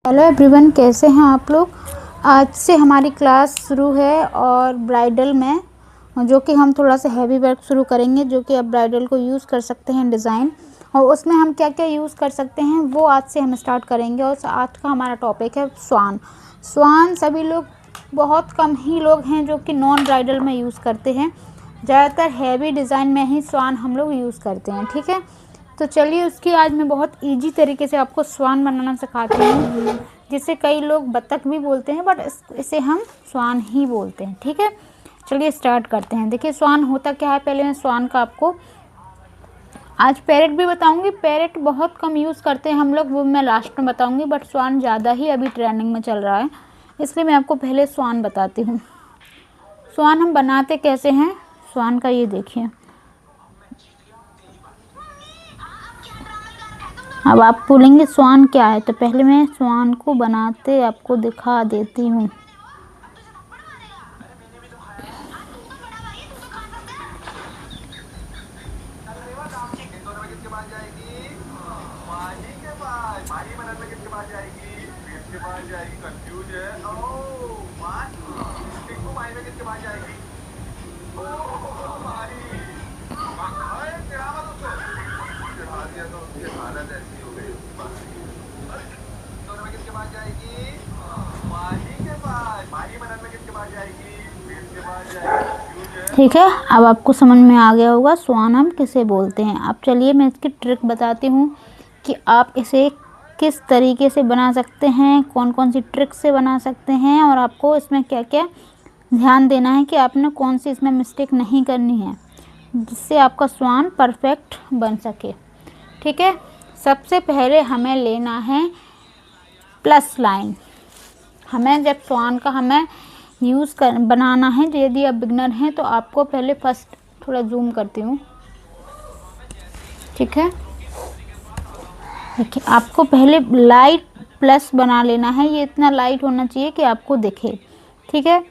Hello everyone, कैसे हैं आप लोग। आज से हमारी क्लास शुरू है और ब्राइडल में जो कि हम थोड़ा सा हैवी वर्क शुरू करेंगे, जो कि आप ब्राइडल को यूज़ कर सकते हैं डिज़ाइन, और उसमें हम क्या क्या यूज़ कर सकते हैं वो आज से हम स्टार्ट करेंगे। और आज का हमारा टॉपिक है स्वान। स्वान सभी लोग, बहुत कम ही लोग हैं जो कि नॉन ब्राइडल में यूज़ करते हैं। ज़्यादातर हैवी डिज़ाइन में ही स्वान हम लोग यूज़ करते हैं। ठीक है, तो चलिए उसकी आज मैं बहुत इजी तरीके से आपको स्वान बनाना सिखाती हूँ, जिसे कई लोग बत्तख भी बोलते हैं, बट इसे हम स्वान ही बोलते हैं। ठीक है, चलिए स्टार्ट करते हैं। देखिए स्वान होता क्या है, पहले मैं स्वान का आपको आज पैरेट भी बताऊंगी। पैरेट बहुत कम यूज़ करते हैं हम लोग, वो मैं लास्ट में बताऊंगी, बट स्वान ज़्यादा ही अभी ट्रेंडिंग में चल रहा है, इसलिए मैं आपको पहले स्वान बताती हूँ। स्वान हम बनाते कैसे हैं, स्वान का ये देखिए। अब आप बोलेंगे स्वान क्या है, तो पहले मैं स्वान को बनाते आपको दिखा देती हूँ। ठीक है, अब आपको समझ में आ गया होगा स्वान हम किसे बोलते हैं। अब चलिए मैं इसकी ट्रिक बताती हूँ कि आप इसे किस तरीके से बना सकते हैं, कौन कौन सी ट्रिक से बना सकते हैं, और आपको इसमें क्या क्या ध्यान देना है कि आपने कौन सी इसमें मिस्टेक नहीं करनी है, जिससे आपका स्वान परफेक्ट बन सके। ठीक है, सबसे पहले हमें लेना है प्लस लाइन। हमें जब स्वान का हमें बनाना है, तो यदि आप बिगनर हैं तो आपको पहले फर्स्ट थोड़ा जूम करती हूँ। ठीक है, देखिए आपको पहले लाइट प्लस बना लेना है। ये इतना लाइट होना चाहिए कि आपको दिखे। ठीक है,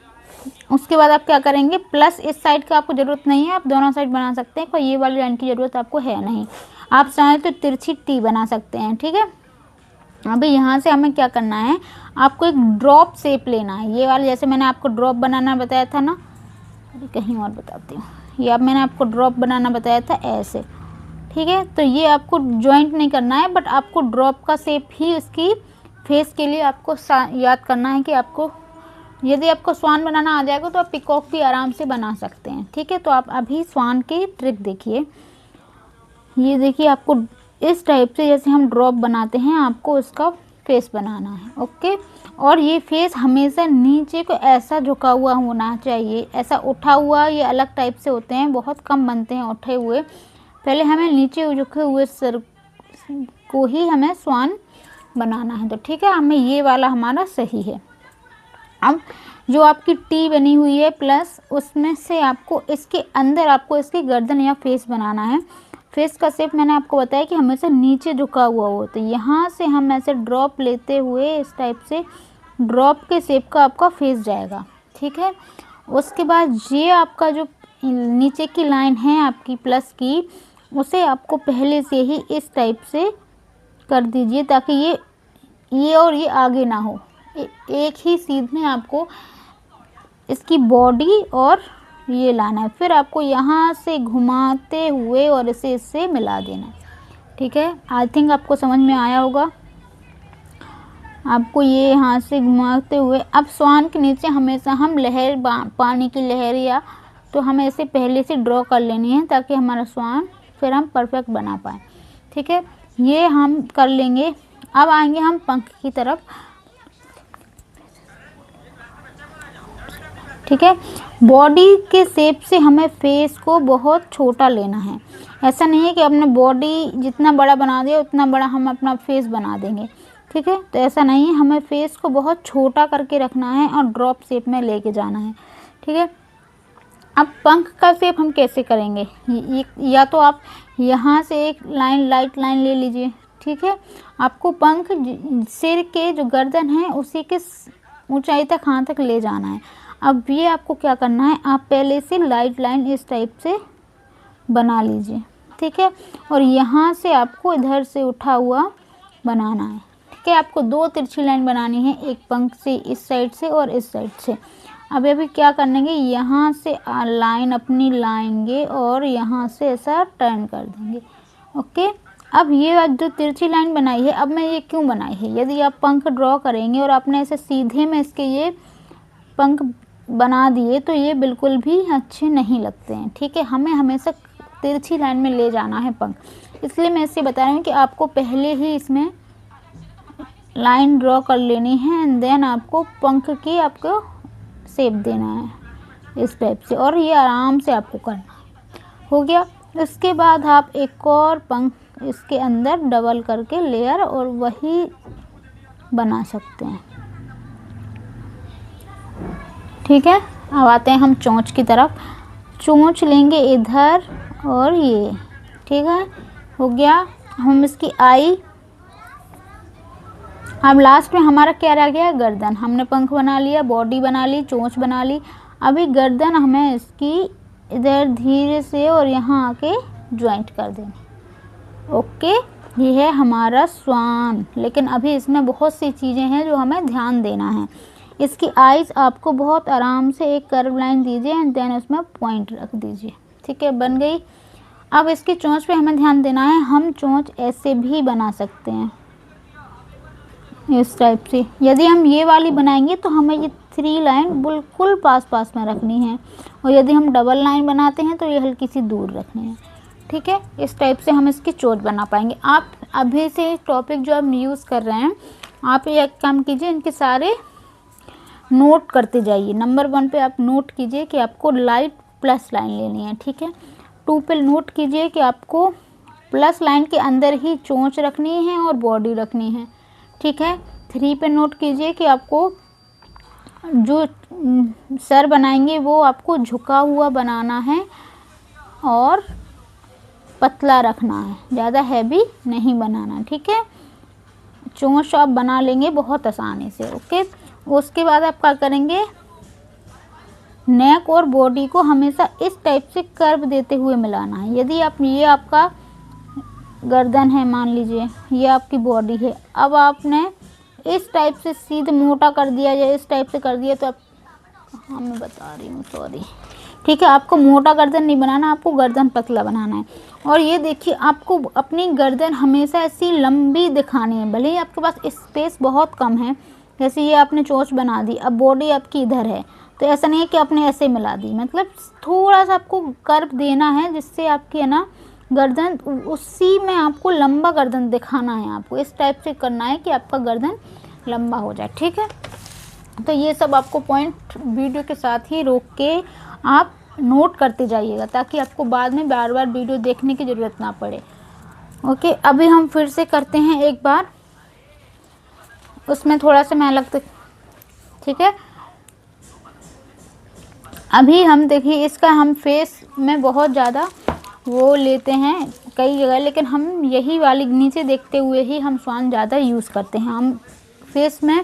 उसके बाद आप क्या करेंगे, प्लस इस साइड का आपको ज़रूरत नहीं है, आप दोनों साइड बना सकते हैं, कोई ये वाली लाइन की ज़रूरत आपको है नहीं। आप चाहें तो तिरछी टी बना सकते हैं। ठीक है, अभी यहाँ से हमें क्या करना है, आपको एक ड्रॉप शेप लेना है। ये वाला जैसे मैंने आपको ड्रॉप बनाना बताया था ना, अरे कहीं और बताती हूँ। ये अब मैंने आपको ड्रॉप बनाना बताया था ऐसे। ठीक है, तो ये आपको जॉइंट नहीं करना है, बट आपको ड्रॉप का शेप ही उसकी फेस के लिए आपको याद करना है कि आपको, यदि आपको स्वान बनाना आ जाएगा तो आप पिकॉक भी आराम से बना सकते हैं। ठीक है, तो आप अभी स्वान की ट्रिक देखिए। ये देखिए, आपको इस टाइप से जैसे हम ड्रॉप बनाते हैं, आपको इसका फेस बनाना है। ओके, और ये फेस हमेशा नीचे को ऐसा झुका हुआ होना चाहिए, ऐसा उठा हुआ ये अलग टाइप से होते हैं, बहुत कम बनते हैं उठे हुए। पहले हमें नीचे झुके हुए सर को ही हमें स्वान बनाना है। तो ठीक है, हमें ये वाला हमारा सही है। अब जो आपकी टी बनी हुई है प्लस, उसमें से आपको इसके अंदर आपको इसकी गर्दन या फेस बनाना है। फेस का शेप मैंने आपको बताया कि हमेशा नीचे झुका हुआ हो, तो यहाँ से हम ऐसे ड्रॉप लेते हुए इस टाइप से ड्रॉप के शेप का आपका फेस जाएगा। ठीक है, उसके बाद ये आपका जो नीचे की लाइन है आपकी प्लस की, उसे आपको पहले से ही इस टाइप से कर दीजिए, ताकि ये और ये आगे ना हो, एक ही सीध में आपको इसकी बॉडी और ये लाना है। फिर आपको यहाँ से घुमाते हुए और इसे इससे मिला देना है। ठीक है, आई थिंक आपको समझ में आया होगा। आपको ये यहाँ से घुमाते हुए, अब स्वान के नीचे हमेशा हम लहर, पानी की लहर, या तो हमें इसे पहले से ड्रॉ कर लेनी है, ताकि हमारा स्वान फिर हम परफेक्ट बना पाएँ। ठीक है, ये हम कर लेंगे। अब आएंगे हम पंख की तरफ। ठीक है, बॉडी के शेप से हमें फेस को बहुत छोटा लेना है। ऐसा नहीं है कि अपने बॉडी जितना बड़ा बना दिया उतना बड़ा हम अपना फेस बना देंगे। ठीक है, तो ऐसा नहीं है, हमें फेस को बहुत छोटा करके रखना है और ड्रॉप शेप में लेके जाना है। ठीक है, अब पंख का शेप हम कैसे करेंगे, या तो आप यहाँ से एक लाइन, लाइट लाइन ले लीजिए। ठीक है, आपको पंख सिर के जो गर्दन है उसी के ऊंचाई तक हाथ तक ले जाना है। अब ये आपको क्या करना है, आप पहले से लाइट लाइन इस टाइप से बना लीजिए। ठीक है, और यहाँ से आपको इधर से उठा हुआ बनाना है। के आपको 2 तिरछी लाइन बनानी है, एक पंख से इस साइड से और इस साइड से। अब अभी क्या करेंगे, यहाँ से लाइन अपनी लाएंगे और यहाँ से ऐसा टर्न कर देंगे। ओके, अब ये जो तिरछी लाइन बनाई है, अब मैं ये क्यों बनाई है, यदि आप पंख ड्रॉ करेंगे और आपने ऐसे सीधे में इसके ये पंख बना दिए तो ये बिल्कुल भी अच्छे नहीं लगते हैं। ठीक है, हमें हमेशा तिरछी लाइन में ले जाना है पंख, इसलिए मैं इसे बता रही हूँ कि आपको पहले ही इसमें लाइन ड्रॉ कर लेनी है एंड देन आपको पंख की आपको शेप देना है इस टाइप से, और ये आराम से आपको करना है। हो गया। इसके बाद आप एक और पंख इसके अंदर डबल करके लेयर और वही बना सकते हैं। ठीक है, अब आते हैं हम चोंच की तरफ। चोंच लेंगे इधर और ये, ठीक है, हो गया। हम इसकी आई, अब लास्ट में हमारा क्या रह गया, गर्दन। हमने पंख बना लिया, बॉडी बना ली, चोंच बना ली। अभी गर्दन हमें इसकी इधर धीरे से और यहाँ आके ज्वाइंट कर देना। ओके, ये है हमारा स्वान। लेकिन अभी इसमें बहुत सी चीज़ें हैं जो हमें ध्यान देना है। इसकी आइज़ आपको बहुत आराम से एक कर्व लाइन दीजिए एंड देन उसमें पॉइंट रख दीजिए। ठीक है, बन गई। अब इसकी चोंच पे हमें ध्यान देना है। हम चोंच ऐसे भी बना सकते हैं, इस टाइप से। यदि हम ये वाली बनाएंगे तो हमें ये 3 लाइन बिल्कुल पास पास में रखनी है, और यदि हम डबल लाइन बनाते हैं तो ये हल्की सी दूर रखनी है। ठीक है, इस टाइप से हम इसकी चोंच बना पाएंगे। आप अभी से टॉपिक जो हम यूज़ कर रहे हैं, आप ये काम कीजिए, इनके सारे नोट करते जाइए। नंबर 1 पे आप नोट कीजिए कि आपको लाइट प्लस लाइन लेनी है। ठीक है, 2 पे नोट कीजिए कि आपको प्लस लाइन के अंदर ही चोंच रखनी है और बॉडी रखनी है। ठीक है, 3 पे नोट कीजिए कि आपको जो सर बनाएंगे वो आपको झुका हुआ बनाना है और पतला रखना है, ज़्यादा हैवी नहीं बनाना। ठीक है, चोंच आप बना लेंगे बहुत आसानी से। ओके, उसके बाद आप क्या करेंगे, नेक और बॉडी को हमेशा इस टाइप से कर्व देते हुए मिलाना है। यदि आप, ये आपका गर्दन है मान लीजिए, ये आपकी बॉडी है, अब आपने इस टाइप से सीधे मोटा कर दिया या इस टाइप से कर दिया तो आप, हाँ मैं बता रही हूँ, सॉरी। ठीक है, आपको मोटा गर्दन नहीं बनाना, आपको गर्दन पतला बनाना है। और ये देखिए, आपको अपनी गर्दन हमेशा ऐसी लंबी दिखानी है, भले ही आपके पास स्पेस बहुत कम है। जैसे ये आपने चोंच बना दी, अब बॉडी आपकी इधर है, तो ऐसा नहीं है कि आपने ऐसे मिला दी, मतलब थोड़ा सा आपको कर्व देना है जिससे आपकी है ना गर्दन, उसी में आपको लंबा गर्दन दिखाना है। आपको इस टाइप से करना है कि आपका गर्दन लंबा हो जाए। ठीक है, तो ये सब आपको पॉइंट वीडियो के साथ ही रोक के आप नोट करते जाइएगा, ताकि आपको बाद में बार बार वीडियो देखने की ज़रूरत ना पड़े। ओके, अभी हम फिर से करते हैं एक बार, उसमें थोड़ा सा मैं अलग। ठीक है, अभी हम देखिए, इसका हम फेस में बहुत ज़्यादा वो लेते हैं कई जगह, लेकिन हम यही वाली नीचे देखते हुए ही हम स्वान ज़्यादा यूज़ करते हैं। हम फेस में,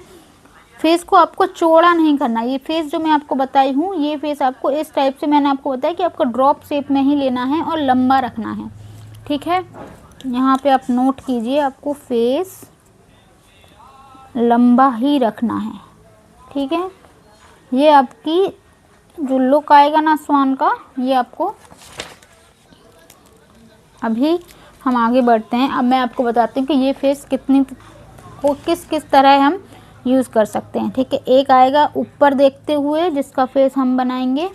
फेस को आपको चौड़ा नहीं करना। ये फेस जो मैं आपको बताई हूँ, ये फेस आपको इस टाइप से, मैंने आपको बताया कि आपको ड्रॉप शेप में ही लेना है और लंबा रखना है। ठीक है, यहाँ पे आप नोट कीजिए, आपको फेस लंबा ही रखना है। ठीक है, ये आपकी जो लुक आएगा ना स्वान का, ये आपको। अभी हम आगे बढ़ते हैं। अब मैं आपको बताती हूँ कि ये फेस कितनी को किस किस तरह हम यूज़ कर सकते हैं। ठीक है, एक आएगा ऊपर देखते हुए, जिसका फेस हम बनाएंगे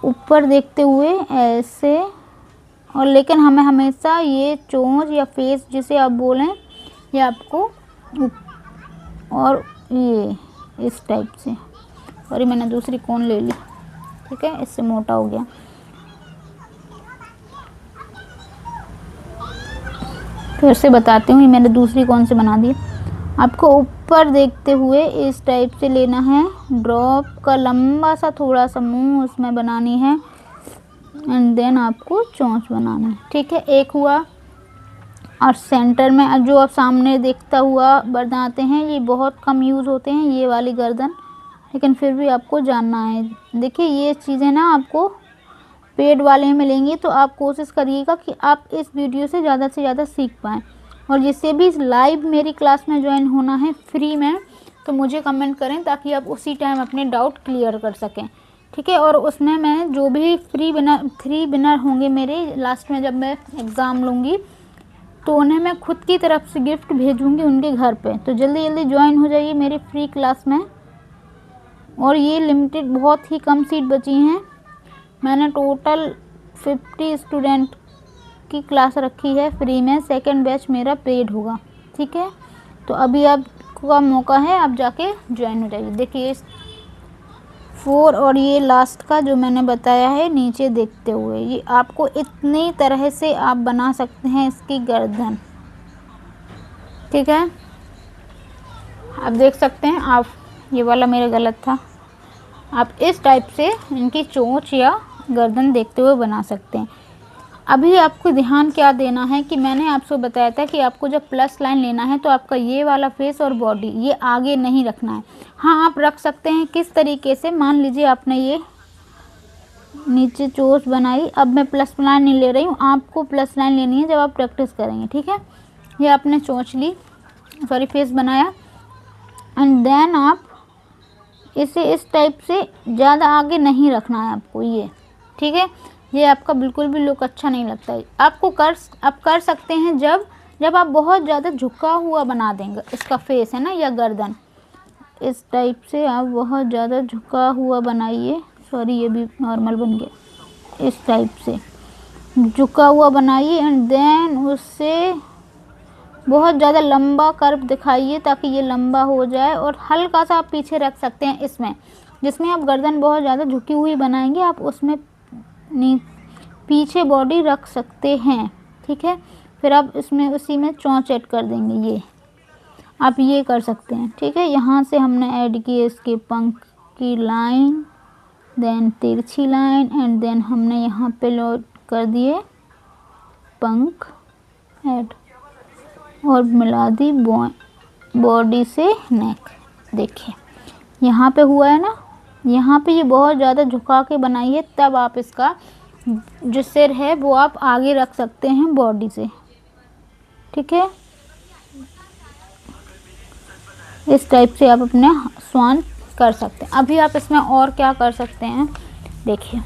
ऊपर देखते हुए ऐसे, और लेकिन हमें हमेशा ये चोंच या फेस जिसे आप बोलें, ये आपको और ये इस टाइप से, और मैंने दूसरी कोन ले ली। ठीक है, इससे मोटा हो गया। फिर से बताती हूँ, ये मैंने दूसरी कोन से बना दी। आपको ऊपर देखते हुए इस टाइप से लेना है, ड्रॉप का लंबा सा थोड़ा सा मुंह उसमें बनानी है एंड देन आपको चोंच बनाना है। ठीक है, एक हुआ। और सेंटर में जो आप सामने देखता हुआ बनाते हैं, ये बहुत कम यूज़ होते हैं ये वाली गर्दन, लेकिन फिर भी आपको जानना है। देखिए, ये चीज़ें ना आपको पेड वाले में मिलेंगी, तो आप कोशिश करिएगा कि आप इस वीडियो से ज़्यादा सीख पाएँ। और जिससे भी लाइव मेरी क्लास में ज्वाइन होना है फ्री में, तो मुझे कमेंट करें ताकि आप उसी टाइम अपने डाउट क्लियर कर सकें, ठीक है। और उसमें मैं जो भी फ्री विनर होंगे मेरे लास्ट में जब मैं एग्ज़ाम लूँगी, तो उन्हें मैं खुद की तरफ से गिफ्ट भेजूँगी उनके घर पे। तो जल्दी जल्दी ज्वाइन हो जाइए मेरी फ्री क्लास में। और ये लिमिटेड, बहुत ही कम सीट बची हैं। मैंने टोटल 50 स्टूडेंट की क्लास रखी है फ्री में, सेकंड बैच मेरा पेड होगा, ठीक है। तो अभी आपका मौका है, आप जाके ज्वाइन हो जाइए। देखिए 4 और ये लास्ट का जो मैंने बताया है नीचे देखते हुए, ये आपको इतनी तरह से आप बना सकते हैं इसकी गर्दन, ठीक है। आप देख सकते हैं, आप ये वाला मेरा गलत था, आप इस टाइप से इनकी चोंच या गर्दन देखते हुए बना सकते हैं। अभी आपको ध्यान क्या देना है कि मैंने आपको बताया था कि आपको जब प्लस लाइन लेना है तो आपका ये वाला फेस और बॉडी ये आगे नहीं रखना है। हाँ, आप रख सकते हैं किस तरीके से, मान लीजिए आपने ये नीचे चोंच बनाई, अब मैं प्लस लाइन नहीं ले रही हूँ, आपको प्लस लाइन लेनी है जब आप प्रैक्टिस करेंगे, ठीक है। ये आपने चोंच ली, सॉरी फेस बनाया, एंड देन आप इसे इस टाइप से ज़्यादा आगे नहीं रखना है आपको ये, ठीक है। ये आपका बिल्कुल भी लुक अच्छा नहीं लगता है। आप कर सकते हैं जब आप बहुत ज़्यादा झुका हुआ बना देंगे इसका फेस है ना या गर्दन, इस टाइप से आप बहुत ज़्यादा झुका हुआ बनाइए। सॉरी ये भी नॉर्मल बन गया, इस टाइप से झुका हुआ बनाइए एंड देन उससे बहुत ज़्यादा लंबा कर्व दिखाइए ताकि ये लंबा हो जाए। और हल्का सा आप पीछे रख सकते हैं इसमें, जिसमें आप गर्दन बहुत ज़्यादा झुकी हुई बनाएंगे, आप उसमें पीछे बॉडी रख सकते हैं, ठीक है। फिर आप इसमें उसी में चोंच ऐड कर देंगे, ये आप ये कर सकते हैं, ठीक है। यहाँ से हमने ऐड किए इसके पंख की लाइन, देन तिरछी लाइन एंड देन हमने यहाँ पे लोड कर दिए पंख ऐड और मिला दी बॉडी से नेक। देखिए यहाँ पे हुआ है ना, यहाँ पे ये बहुत ज़्यादा झुका के बनाइए, तब आप इसका जो सिर है वो आप आगे रख सकते हैं बॉडी से, ठीक है। इस टाइप से आप अपने स्वान कर सकते हैं। अभी आप इसमें और क्या कर सकते हैं, देखिए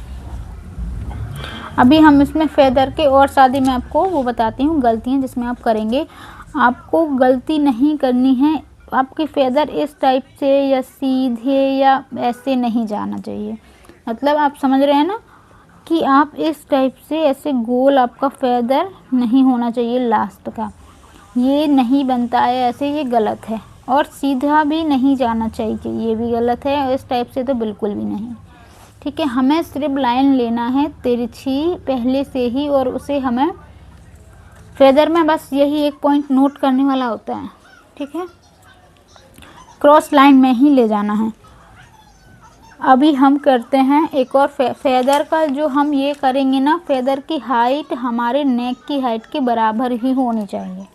अभी हम इसमें फेदर के और शादी में आपको वो बताती हूँ गलतियाँ जिसमें आप करेंगे। आपको गलती नहीं करनी है, आपकी फेदर इस टाइप से या सीधे या ऐसे नहीं जाना चाहिए। मतलब आप समझ रहे हैं ना कि आप इस टाइप से ऐसे गोल आपका फेदर नहीं होना चाहिए, लास्ट का ये नहीं बनता है ऐसे, ये गलत है। और सीधा भी नहीं जाना चाहिए, ये भी गलत है। और इस टाइप से तो बिल्कुल भी नहीं, ठीक है। हमें सिर्फ लाइन लेना है तिरछी पहले से ही, और उसे हमें फेदर में बस यही एक पॉइंट नोट करने वाला होता है, ठीक है। क्रॉस लाइन में ही ले जाना है। अभी हम करते हैं एक और फेदर का, जो हम ये करेंगे ना, फेदर की हाइट हमारे नेक की हाइट के बराबर ही होनी चाहिए,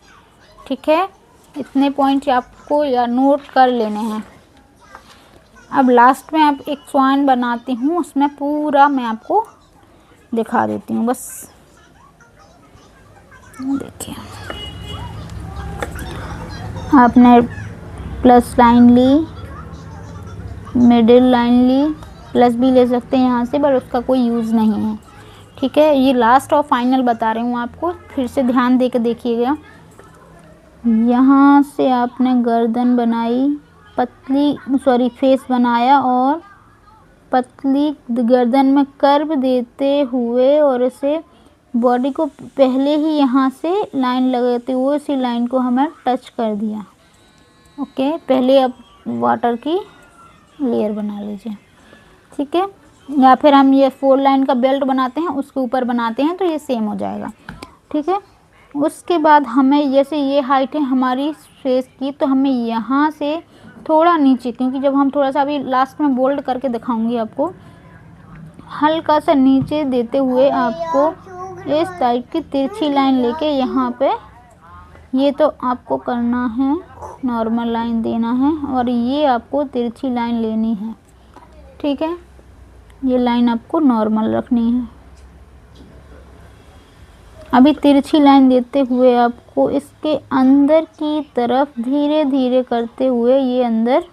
ठीक है। इतने पॉइंट आपको या नोट कर लेने हैं। अब लास्ट में आप एक स्वान बनाती हूँ, उसमें पूरा मैं आपको दिखा देती हूँ। बस देखिए आपने प्लस लाइन ली, मिडिल लाइन ली, प्लस भी ले सकते हैं यहाँ से, पर उसका कोई यूज़ नहीं है, ठीक है। ये लास्ट और फाइनल बता रही हूँ आपको, फिर से ध्यान दे के देखिएगा। यहाँ से आपने गर्दन बनाई, पतली सॉरी फेस बनाया और पतली गर्दन में कर्व देते हुए और इसे बॉडी को पहले ही यहाँ से लाइन लगाते हुए इसी लाइन को हमें टच कर दिया, ओके। पहले आप वाटर की लेयर बना लीजिए, ठीक है। या फिर हम ये 4 लाइन का बेल्ट बनाते हैं उसके ऊपर बनाते हैं तो ये सेम हो जाएगा, ठीक है। उसके बाद हमें जैसे ये हाइट है हमारी फेस की, तो हमें यहाँ से थोड़ा नीचे, क्योंकि जब हम थोड़ा सा अभी लास्ट में बोल्ड करके दिखाऊंगी आपको, हल्का सा नीचे देते हुए आपको इस टाइप की तिरछी लाइन लेके यहाँ पे, ये तो आपको करना है, नॉर्मल लाइन देना है और ये आपको तिरछी लाइन लेनी है, ठीक है। ये लाइन आपको नॉर्मल रखनी है, अभी तिरछी लाइन देते हुए आपको इसके अंदर की तरफ धीरे धीरे करते हुए ये अंदर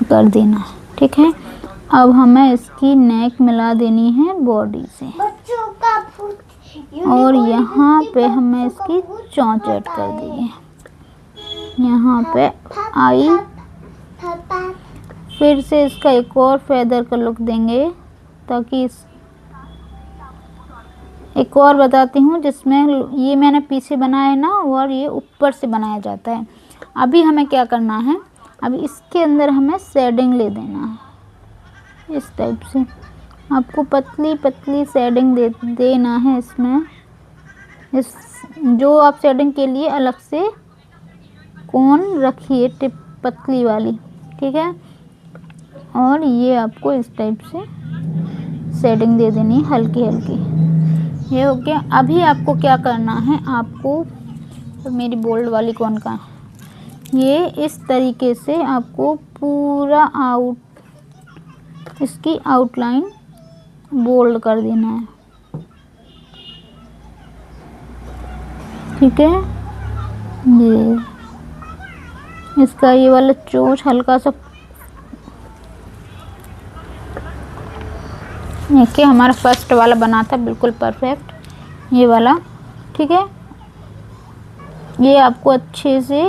कर देना है, ठीक है। अब हमें इसकी नेक मिला देनी है बॉडी से और यहाँ पे हमें इसकी चोंच ऐड कर देंगे। यहाँ पे आई, फिर से इसका एक और फेदर का लुक देंगे ताकि एक और बताती हूँ जिसमें ये मैंने पीछे बनाया है ना और ये ऊपर से बनाया जाता है। अभी हमें क्या करना है, अभी इसके अंदर हमें शेडिंग ले देना है इस टाइप से। आपको पतली पतली शेडिंग देना है इसमें। इस जो आप शेडिंग के लिए अलग से कोन रखिए, टिप पतली वाली, ठीक है। और ये आपको इस टाइप से शेडिंग दे देनी है हल्की हल्की। ये हो गया। अभी आपको क्या करना है, आपको तो मेरी बोल्ड वाली कोन का ये इस तरीके से आपको पूरा इसकी आउटलाइन बोल्ड कर देना है, ठीक है। ये इसका ये वाला चोंच हल्का सा, देखिए हमारा फर्स्ट वाला बना था बिल्कुल परफेक्ट ये वाला, ठीक है। ये आपको अच्छे से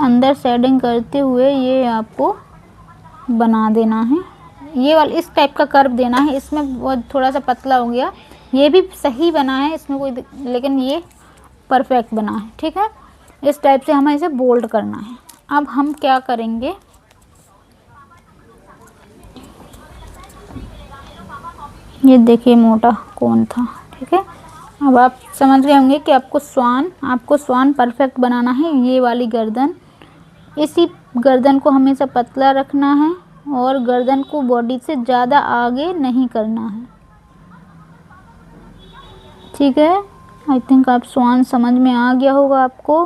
अंदर शेडिंग करते हुए ये आपको बना देना है। ये वाला इस टाइप का कर्व देना है। इसमें वो थोड़ा सा पतला हो गया, ये भी सही बना है, इसमें कोई लेकिन ये परफेक्ट बना है, ठीक है। इस टाइप से हमें इसे बोल्ड करना है। अब हम क्या करेंगे, ये देखिए मोटा कोन था, ठीक है। अब आप समझ गए होंगे कि आपको स्वान परफेक्ट बनाना है। ये वाली गर्दन, इसी गर्दन को हमेशा पतला रखना है और गर्दन को बॉडी से ज़्यादा आगे नहीं करना है, ठीक है। आई थिंक आप स्वान समझ में आ गया होगा आपको।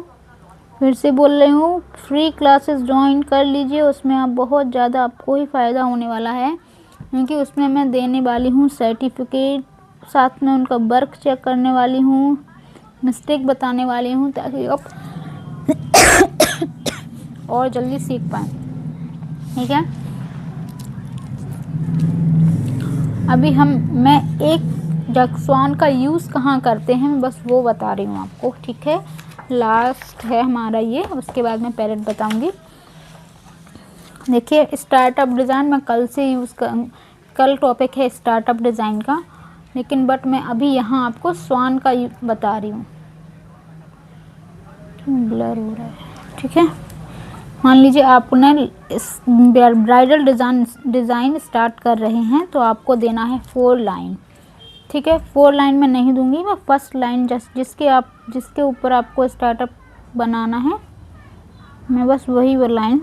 फिर से बोल रही हूँ, फ्री क्लासेस ज्वाइन कर लीजिए, उसमें आप बहुत ज़्यादा आपको ही फ़ायदा होने वाला है, क्योंकि उसमें मैं देने वाली हूँ सर्टिफिकेट, साथ में उनका वर्क चेक करने वाली हूँ, मिस्टेक बताने वाली हूँ, ताकि आप और जल्दी सीख पाएँ, ठीक है। अभी मैं एक स्वान का यूज़ कहाँ करते हैं बस वो बता रही हूँ आपको, ठीक है। लास्ट है हमारा ये, उसके बाद मैं पैरेट बताऊँगी। देखिए स्टार्टअप डिज़ाइन मैं कल टॉपिक है स्टार्टअप डिज़ाइन का, लेकिन बट मैं अभी यहाँ आपको स्वान का बता रही हूँ। ब्लर हो रहा है, ठीक है। मान लीजिए आपने ब्राइडल डिज़ाइन स्टार्ट कर रहे हैं तो आपको देना है 4 लाइन, ठीक है। 4 लाइन में नहीं दूंगी मैं, फर्स्ट लाइन जिसके ऊपर आपको स्टार्टअप बनाना है मैं बस वही वो लाइन,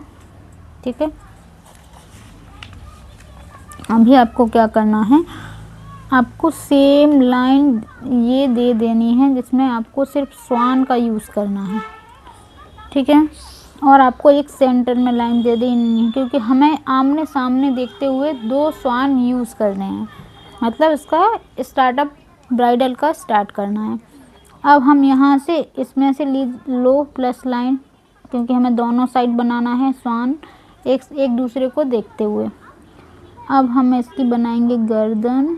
ठीक है। अभी आपको क्या करना है, आपको सेम लाइन ये दे देनी है जिसमें आपको सिर्फ स्वान का यूज़ करना है, ठीक है। और आपको एक सेंटर में लाइन दे देनी है, क्योंकि हमें आमने सामने देखते हुए 2 स्वान यूज़ करने हैं, मतलब इसका स्टार्टअप ब्राइडल का स्टार्ट करना है। अब हम यहाँ से इसमें से लो प्लस लाइन, क्योंकि हमें दोनों साइड बनाना है स्वान एक दूसरे को देखते हुए। अब हम इसकी बनाएंगे गर्दन,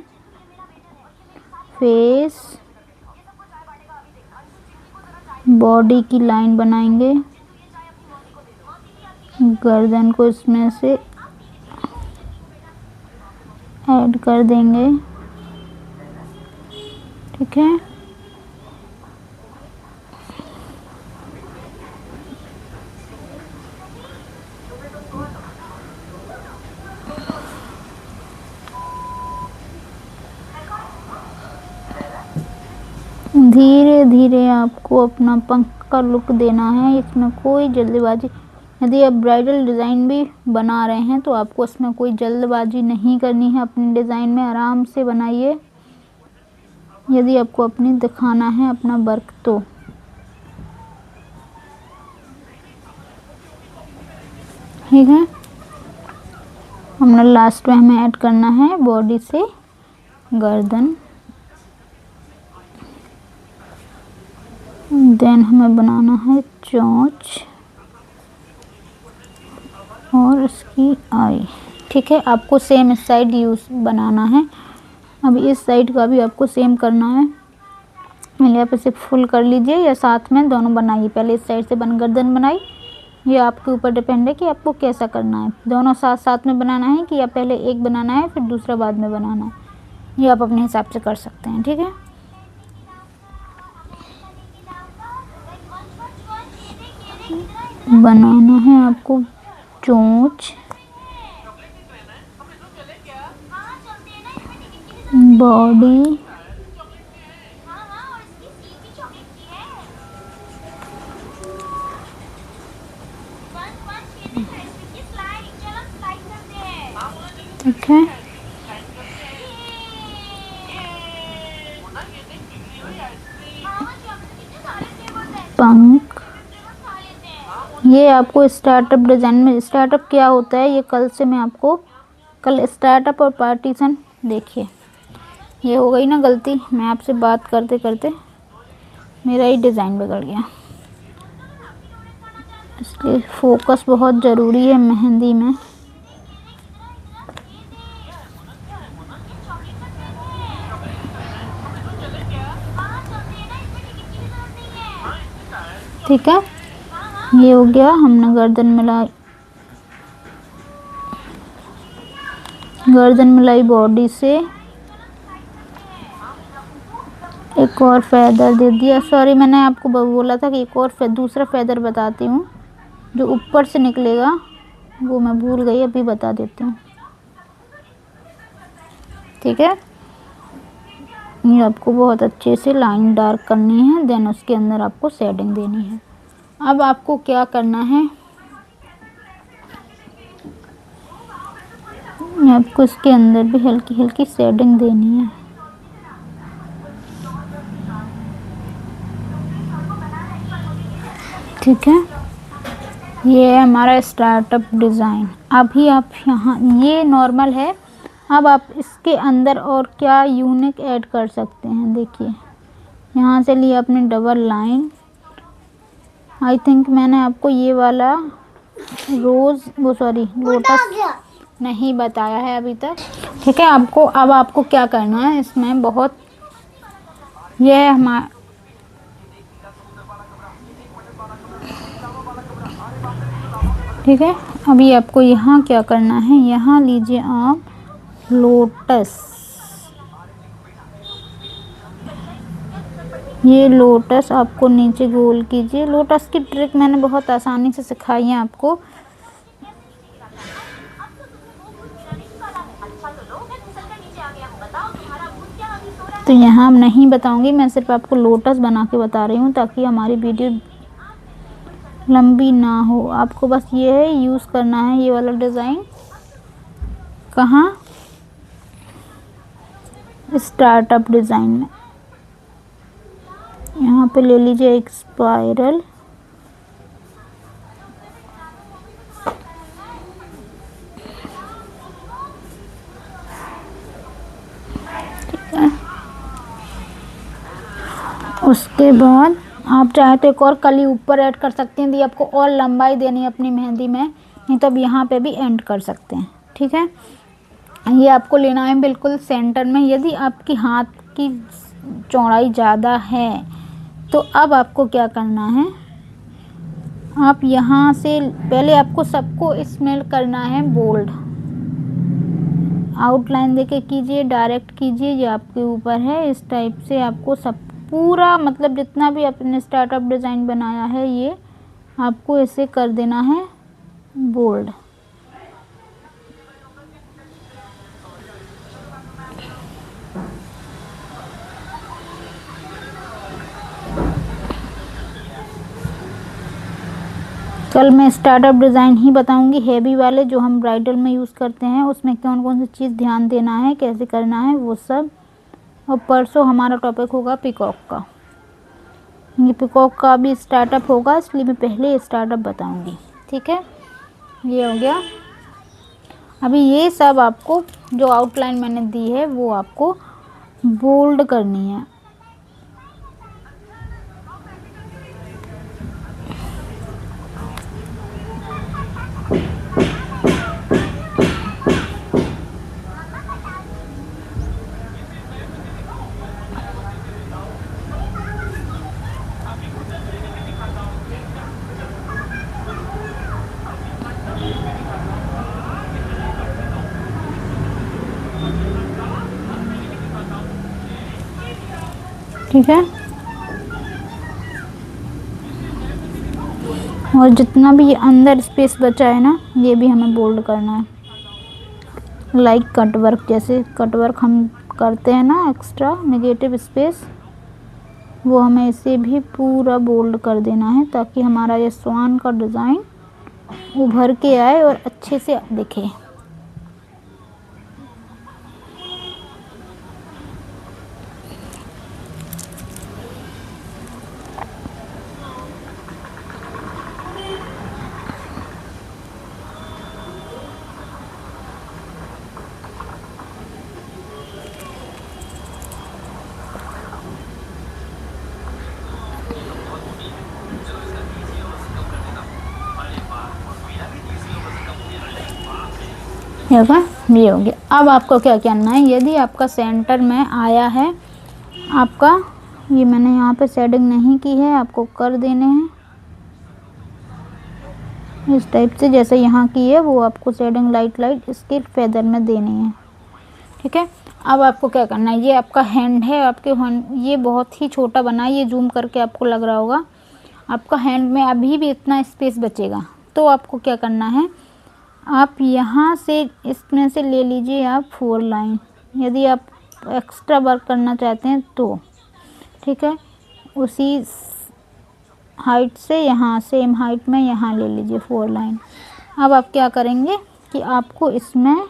फेस, बॉडी की लाइन बनाएंगे, गर्दन को इसमें से ऐड कर देंगे, ठीक है। धीरे धीरे आपको अपना पंख का लुक देना है, इसमें कोई जल्दबाजी, यदि आप ब्राइडल डिज़ाइन भी बना रहे हैं तो आपको इसमें कोई जल्दबाजी नहीं करनी है। अपने डिज़ाइन में आराम से बनाइए, यदि आपको अपनी दिखाना है अपना वर्क तो। ठीक है, हमने लास्ट में हमें ऐड करना है बॉडी से गर्दन, देन हमें बनाना है चोंच और इसकी आई। ठीक है, आपको सेम इस साइड यूज बनाना है। अब इस साइड का भी आपको सेम करना है। पहले आप इसे फुल कर लीजिए या साथ में दोनों बनाइए। पहले इस साइड से गर्दन बनाई, ये आपके ऊपर डिपेंड है कि आपको कैसा करना है। दोनों साथ साथ में बनाना है कि या पहले एक बनाना है फिर दूसरा बाद में बनाना है, ये आप अपने हिसाब से कर सकते हैं। ठीक है, बनाना है आपको चोंच, बॉडी, ठीक है, पंख। ये आपको स्टार्टअप डिज़ाइन में, स्टार्टअप क्या होता है ये कल से मैं आपको, कल स्टार्टअप और पार्टीशन देखिए। ये हो गई ना गलती, मैं आपसे बात करते करते मेरा ही डिज़ाइन बिगड़ गया, इसलिए फोकस बहुत ज़रूरी है मेहंदी में। ठीक है, ये हो गया। हमने गर्दन मिलाई बॉडी से, एक और फेदर दे दिया। सॉरी, मैंने आपको बोला था कि एक और दूसरा फेदर बताती हूँ, जो ऊपर से निकलेगा वो मैं भूल गई, अभी बता देती हूँ। ठीक है, ये आपको बहुत अच्छे से लाइन डार्क करनी है, देन उसके अंदर आपको शेडिंग देनी है। अब आपको क्या करना है, आपको इसके अंदर भी हल्की हल्की शेडिंग देनी है। ठीक है, ये है हमारा स्टार्टअप डिज़ाइन। अभी आप यहाँ, ये नॉर्मल है। अब आप इसके अंदर और क्या यूनिक ऐड कर सकते हैं, देखिए यहाँ से लिए अपने डबल लाइन। आई थिंक मैंने आपको ये वाला लोटस नहीं बताया है अभी तक। ठीक है, अब आपको क्या करना है इसमें, बहुत ये है हमारा, ठीक है। अभी आपको यहाँ क्या करना है, यहाँ लीजिए आप लोटस, ये लोटस आपको नीचे गोल कीजिए। लोटस की ट्रिक मैंने बहुत आसानी से सिखाई है आपको। तो यहाँ नहीं बताऊंगी, मैं सिर्फ आपको लोटस बना के बता रही हूँ ताकि हमारी वीडियो लंबी ना हो। आपको बस ये है यूज़ करना है ये वाला डिज़ाइन। कहाँ, स्टार्टअप डिज़ाइन में यहाँ पे ले लीजिए एक स्पाइरल, उसके बाद आप चाहे तो एक और कली ऊपर ऐड कर सकते हैं, यदि आपको और लंबाई देनी है अपनी मेहंदी में, नहीं तो अब यहाँ पे भी एंड कर सकते हैं। ठीक है, ये आपको लेना है बिल्कुल सेंटर में। यदि आपकी हाथ की चौड़ाई ज़्यादा है तो अब आपको क्या करना है, आप यहाँ से पहले आपको सबको इसमें करना है बोल्ड। आउटलाइन देके कीजिए, डायरेक्ट कीजिए, ये आपके ऊपर है। इस टाइप से आपको सब पूरा, मतलब जितना भी आपने स्टार्टअप डिज़ाइन बनाया है ये आपको ऐसे कर देना है बोल्ड। कल मैं स्टार्टअप डिज़ाइन ही बताऊंगी, हैवी वाले जो हम ब्राइडल में यूज़ करते हैं, उसमें कौन कौन सी चीज़ ध्यान देना है, कैसे करना है वो सब। और परसों हमारा टॉपिक होगा पिकॉक का। ये पिकॉक का भी स्टार्टअप होगा, इसलिए मैं पहले स्टार्टअप बताऊंगी। ठीक है, ये हो गया। अभी ये सब आपको जो आउटलाइन मैंने दी है वो आपको बोल्ड करनी है। ठीक है, और जितना भी ये अंदर स्पेस बचा है ना, ये भी हमें बोल्ड करना है। लाइक कट वर्क, जैसे कट वर्क हम करते हैं ना, एक्स्ट्रा नेगेटिव स्पेस, वो हमें इसे भी पूरा बोल्ड कर देना है ताकि हमारा ये स्वान का डिज़ाइन उभर के आए और अच्छे से दिखे। ये हो गया। अब आपको क्या करना है, यदि आपका सेंटर में आया है आपका, ये मैंने यहाँ पे शेडिंग नहीं की है, आपको कर देने हैं इस टाइप से, जैसे यहाँ की है वो आपको शेडिंग लाइट इसके फेदर में देनी है। ठीक है, अब आपको क्या करना है, ये आपका हैंड है, आपके हैंड ये बहुत ही छोटा बना है, ये जूम करके आपको लग रहा होगा। आपका हैंड में अभी भी इतना स्पेस बचेगा, तो आपको क्या करना है, आप यहाँ से इसमें से ले लीजिए आप 4 लाइन, यदि आप एक्स्ट्रा वर्क करना चाहते हैं तो। ठीक है, उसी हाइट से यहाँ सेम हाइट में यहाँ ले लीजिए 4 लाइन। अब आप क्या करेंगे कि आपको इसमें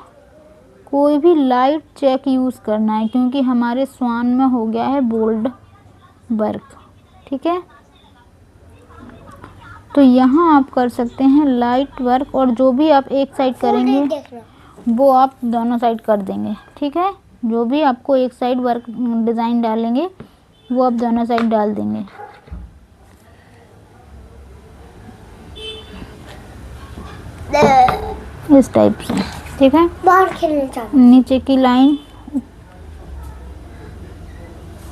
कोई भी लाइट चेक यूज़ करना है, क्योंकि हमारे स्वान में हो गया है बोल्ड वर्क। ठीक है, तो यहाँ आप कर सकते हैं लाइट वर्क, और जो भी आप एक साइड करेंगे वो आप दोनों साइड कर देंगे। ठीक है, जो भी आपको एक साइड वर्क डिज़ाइन डालेंगे वो आप दोनों साइड डाल देंगे। इस टाइप से। ठीक है, बाहर खेलने नीचे की लाइन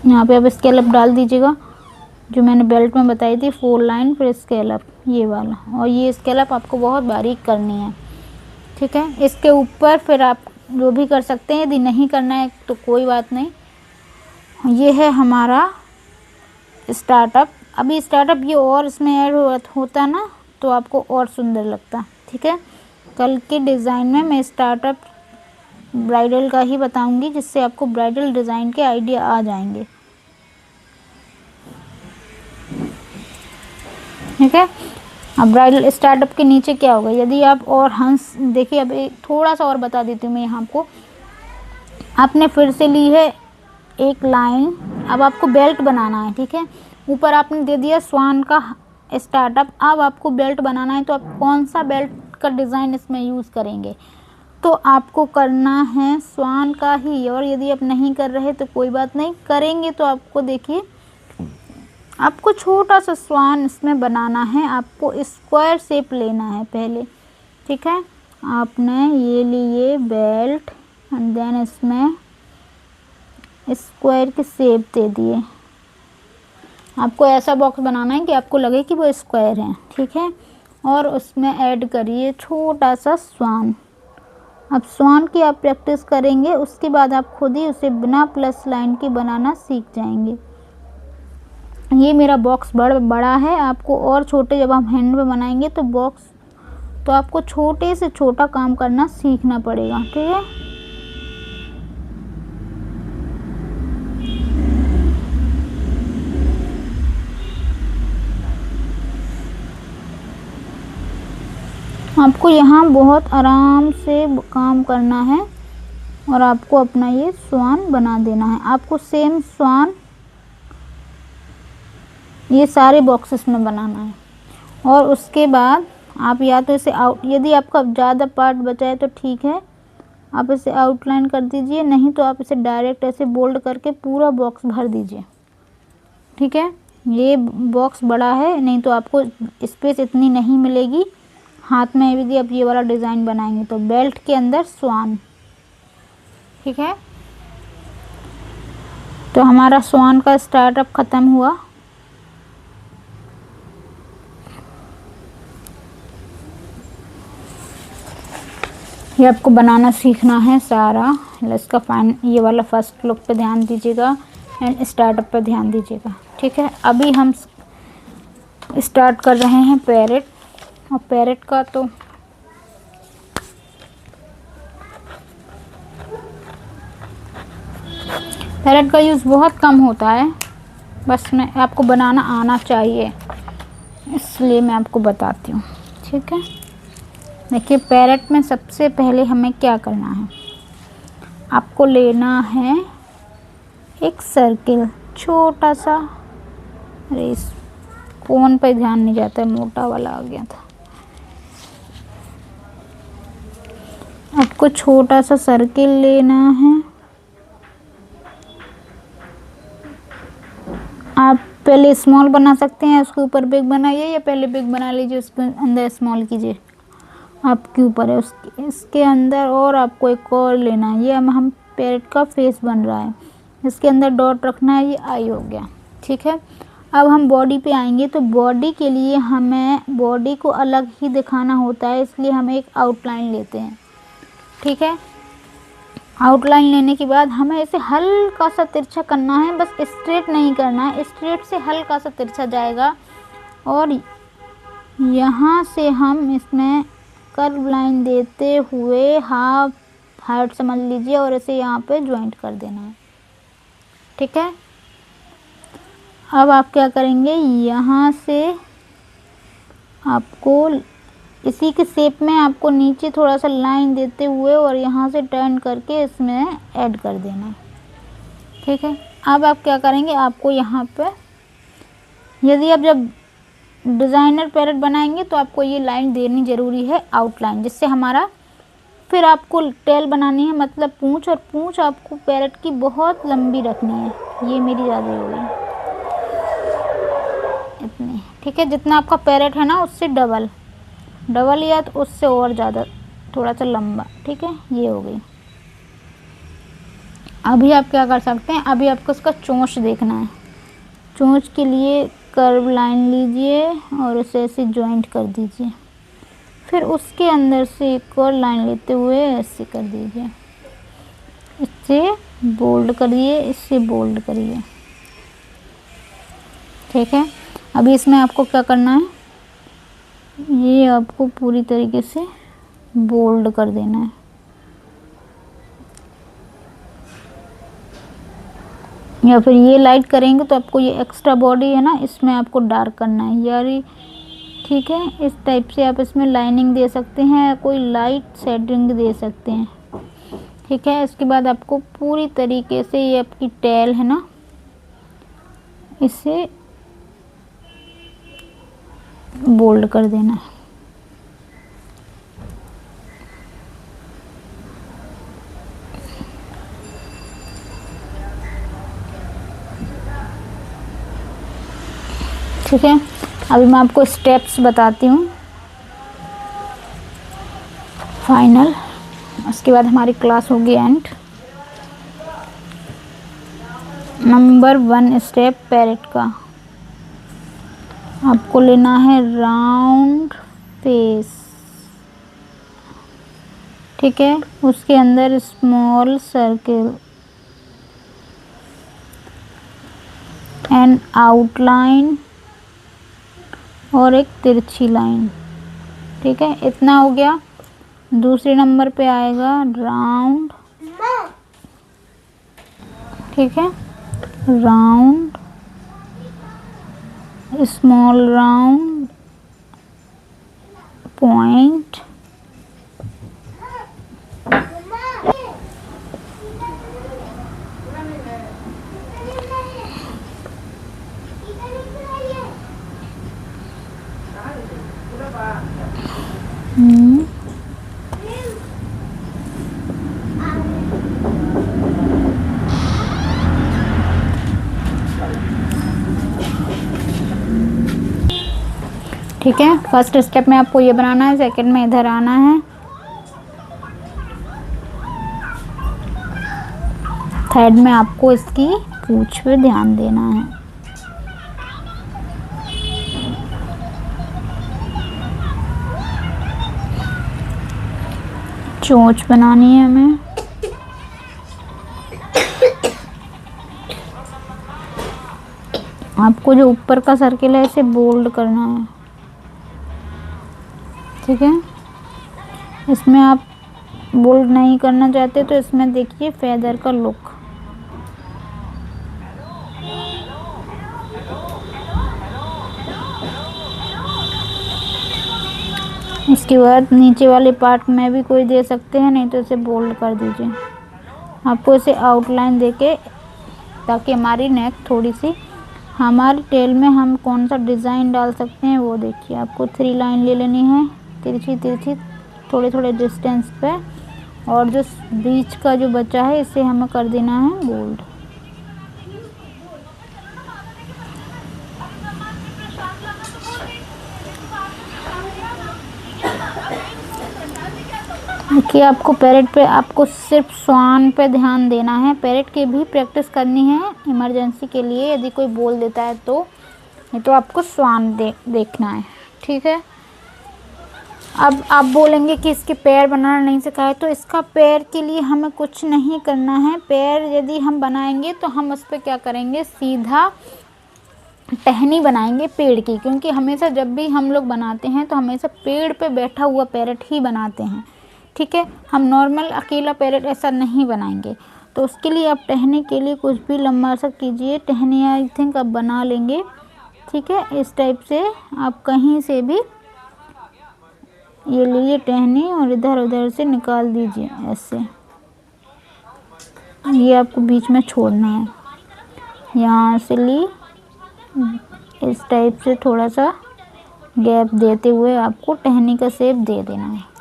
यहाँ पे आप स्केलअप डाल दीजिएगा, जो मैंने बेल्ट में बताई थी 4 लाइन, फिर स्केलअप ये वाला, और ये स्केलअप आपको बहुत बारीक करनी है। ठीक है, इसके ऊपर फिर आप जो भी कर सकते हैं, यदि नहीं करना है तो कोई बात नहीं। ये है हमारा स्टार्टअप। अभी स्टार्टअप ये और इसमें ऐड होता ना तो आपको और सुंदर लगता। ठीक है, कल के डिज़ाइन में मैं स्टार्टअप ब्राइडल का ही बताऊंगी, जिससे आपको ब्राइडल डिज़ाइन के आइडिया आ जाएंगे। ठीक है, अब ब्राइडल स्टार्टअप के नीचे क्या होगा, यदि आप और हंस, देखिए अब थोड़ा सा और बता देती हूँ मैं यहाँ आपको। आपने फिर से ली है एक लाइन, अब आपको बेल्ट बनाना है। ठीक है, ऊपर आपने दे दिया स्वान का स्टार्टअप, अब आपको बेल्ट बनाना है, तो आप कौन सा बेल्ट का डिज़ाइन इसमें यूज़ करेंगे, तो आपको करना है स्वान का ही। और यदि आप नहीं कर रहे तो कोई बात नहीं, करेंगे तो आपको देखिए आपको छोटा सा स्वान इसमें बनाना है, आपको स्क्वायर शेप लेना है पहले। ठीक है, आपने ये लिए बेल्ट एंड देन इसमें स्क्वायर की शेप दे दिए। आपको ऐसा बॉक्स बनाना है कि आपको लगे कि वो स्क्वायर है। ठीक है, और उसमें ऐड करिए छोटा सा स्वान। अब स्वान की आप प्रैक्टिस करेंगे, उसके बाद आप खुद ही उसे बिना प्लस लाइन के बनाना सीख जाएंगे। ये मेरा बॉक्स बड़ा है, आपको और छोटे जब आप हैंड में बनाएंगे तो बॉक्स, तो आपको छोटे से छोटा काम करना सीखना पड़ेगा। ठीक है, आपको यहाँ बहुत आराम से काम करना है और आपको अपना ये स्वान बना देना है। आपको सेम स्वान ये सारे बॉक्सेस में बनाना है, और उसके बाद आप या तो इसे आउट, यदि आपका ज़्यादा पार्ट बचा है तो ठीक है, आप इसे आउटलाइन कर दीजिए, नहीं तो आप इसे डायरेक्ट ऐसे बोल्ड करके पूरा बॉक्स भर दीजिए। ठीक है, ये बॉक्स बड़ा है, नहीं तो आपको स्पेस इतनी नहीं मिलेगी हाथ में यदि आप ये वाला डिज़ाइन बनाएंगे तो। बेल्ट के अंदर स्वान। ठीक है, तो हमारा स्वान का स्टार्टअप ख़त्म हुआ। ये आपको बनाना सीखना है सारा। इसका ये वाला फर्स्ट लुक पे ध्यान दीजिएगा एंड स्टार्टअप पे ध्यान दीजिएगा। ठीक है, अभी हम स्टार्ट कर रहे हैं पैरेट। और पैरेट का तो पैरेट का यूज़ बहुत कम होता है, बस मैं आपको बनाना आना चाहिए इसलिए मैं आपको बताती हूँ। ठीक है, देखिए पैरेट में सबसे पहले हमें क्या करना है, आपको लेना है एक सर्किल छोटा सा। अरे इस कोन पे ध्यान नहीं जाता है, मोटा वाला आ गया था। आपको छोटा सा सर्किल लेना है। आप पहले स्मॉल बना सकते हैं, उसके ऊपर बिग बनाइए, या पहले बिग बना लीजिए उसके अंदर स्मॉल कीजिए, आपके ऊपर है। इसके अंदर और आपको एक और लेना है। ये हम पैरेट का फेस बन रहा है, इसके अंदर डॉट रखना है। ये आई हो गया। ठीक है, अब हम बॉडी पे आएंगे, तो बॉडी के लिए हमें बॉडी को अलग ही दिखाना होता है, इसलिए हम एक आउटलाइन लेते हैं। ठीक है, आउटलाइन लेने के बाद हमें इसे हल्का सा तिरछा करना है, बस स्ट्रेट नहीं करना है, स्ट्रेट से हल्का सा तिरछा जाएगा। और यहाँ से हम इसमें कर्व लाइन देते हुए हाफ हाइट समझ लीजिए और इसे यहाँ पे ज्वाइंट कर देना है। ठीक है, अब आप क्या करेंगे, यहाँ से आपको इसी के शेप में आपको नीचे थोड़ा सा लाइन देते हुए और यहाँ से टर्न करके इसमें ऐड कर देना है। ठीक है, अब आप क्या करेंगे, आपको यहाँ पे यदि आप जब डिज़ाइनर पैरेट बनाएंगे तो आपको ये लाइन देनी ज़रूरी है, आउटलाइन, जिससे हमारा फिर आपको टेल बनानी है, मतलब पूंछ। और पूंछ आपको पैरेट की बहुत लंबी रखनी है। ये मेरी ज़्यादा हो गई इतनी। ठीक है, जितना आपका पैरेट है ना उससे डबल या तो उससे और ज़्यादा थोड़ा सा लंबा। ठीक है, ये हो गई। अभी आप क्या कर सकते हैं, अभी आपको उसका चोंच देखना है। चोंच के लिए कर्व लाइन लीजिए और उसे ऐसे जॉइंट कर दीजिए, फिर उसके अंदर से एक और लाइन लेते हुए ऐसे कर दीजिए, इससे बोल्ड करिए, इससे बोल्ड करिए। ठीक है, अभी इसमें आपको क्या करना है, ये आपको पूरी तरीके से बोल्ड कर देना है। या फिर ये लाइट करेंगे तो आपको ये एक्स्ट्रा बॉडी है ना, इसमें आपको डार्क करना है यारी। ठीक है, इस टाइप से आप इसमें लाइनिंग दे सकते हैं, कोई लाइट शेडिंग दे सकते हैं। ठीक है, इसके बाद आपको पूरी तरीके से ये आपकी टेल है ना, इसे बोल्ड कर देना है। ठीक है, अभी मैं आपको स्टेप्स बताती हूँ फाइनल, उसके बाद हमारी क्लास होगी एंड। नंबर 1 स्टेप पैरेट का, आपको लेना है राउंड फेस। ठीक है, उसके अंदर स्मॉल सर्किल एंड आउटलाइन और एक तिरछी लाइन। ठीक है, इतना हो गया। दूसरे नंबर पे आएगा राउंड। ठीक है, राउंड, स्मॉल राउंड, पॉइंट, ठीक है, फर्स्ट स्टेप में आपको ये बनाना है, सेकंड में इधर आना है, थर्ड में आपको इसकी पूंछ पे ध्यान देना है। चोंच बनानी है हमें। आपको जो ऊपर का सर्किल है इसे बोल्ड करना है, ठीक है। इसमें आप बोल्ड नहीं करना चाहते तो इसमें देखिए फेदर का लुक। इसके बाद नीचे वाले पार्ट में भी कोई दे सकते हैं, नहीं तो इसे बोल्ड कर दीजिए। आपको इसे आउटलाइन देके, ताकि हमारी नेक थोड़ी सी, हमारी टेल में हम कौन सा डिज़ाइन डाल सकते हैं वो देखिए। आपको 3 लाइन ले लेनी है, तिरछी तिरछी, थोड़े थोड़े डिस्टेंस पे, और जो बीच का जो बचा है इसे हमें कर देना है बोल्ड। देखिए, आपको पैरेट पे, आपको सिर्फ स्वान पे ध्यान देना है। पैरेट की भी प्रैक्टिस करनी है इमरजेंसी के लिए, यदि कोई बोल देता है तो, नहीं तो आपको स्वान देखना है, ठीक है। अब आप बोलेंगे कि इसके पैर बनाना नहीं सिखाए, तो इसका पैर के लिए हमें कुछ नहीं करना है। पैर यदि हम बनाएंगे तो हम उस पर क्या करेंगे, सीधा टहनी बनाएंगे पेड़ की, क्योंकि हमेशा जब भी हम लोग बनाते हैं तो हमेशा पेड़ पे बैठा हुआ पैरेट ही बनाते हैं, ठीक है। हम नॉर्मल अकेला पैरेट ऐसा नहीं बनाएंगे। तो उसके लिए आप टहनी के लिए कुछ भी लंबा सा कीजिए। टहनी आई थिंक आप बना लेंगे, ठीक है। इस टाइप से आप कहीं से भी ये लीजिए टहनी और इधर उधर से निकाल दीजिए ऐसे। ये आपको बीच में छोड़ना है, यहाँ से ली, इस टाइप से थोड़ा सा गैप देते हुए आपको टहनी का शेप दे देना है।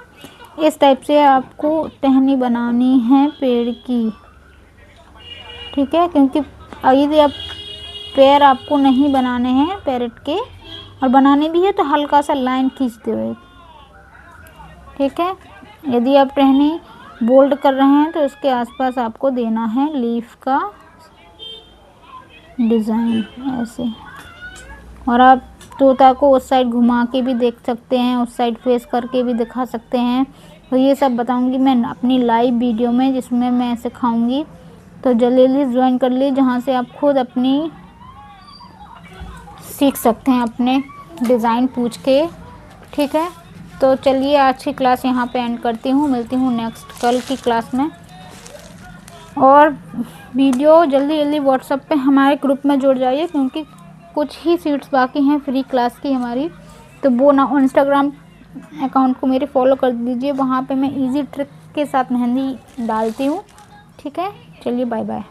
इस टाइप से आपको टहनी बनानी है पेड़ की, ठीक है। क्योंकि यदि आप पैर आपको नहीं बनाने हैं पैरेट के, और बनाने भी है तो हल्का सा लाइन खींचते हुए, ठीक है। यदि आप टहनी बोल्ड कर रहे हैं तो इसके आसपास आपको देना है लीफ का डिज़ाइन ऐसे। और आप तोता को उस साइड घुमा के भी देख सकते हैं, उस साइड फेस करके भी दिखा सकते हैं। तो ये सब बताऊंगी मैं अपनी लाइव वीडियो में, जिसमें मैं सिखाऊंगी। तो जल्दी ज्वाइन कर ली, जहाँ से आप खुद अपनी सीख सकते हैं अपने डिज़ाइन पूछ के, ठीक है। तो चलिए आज की क्लास यहाँ पे एंड करती हूँ, मिलती हूँ नेक्स्ट कल की क्लास में। और वीडियो जल्दी व्हाट्सएप पे हमारे ग्रुप में जुड़ जाइए, क्योंकि कुछ ही सीट्स बाकी हैं फ्री क्लास की हमारी। तो वो ना इंस्टाग्राम अकाउंट को मेरे फॉलो कर दीजिए, वहाँ पे मैं इजी ट्रिक के साथ मेहंदी डालती हूँ, ठीक है। चलिए बाय बाय।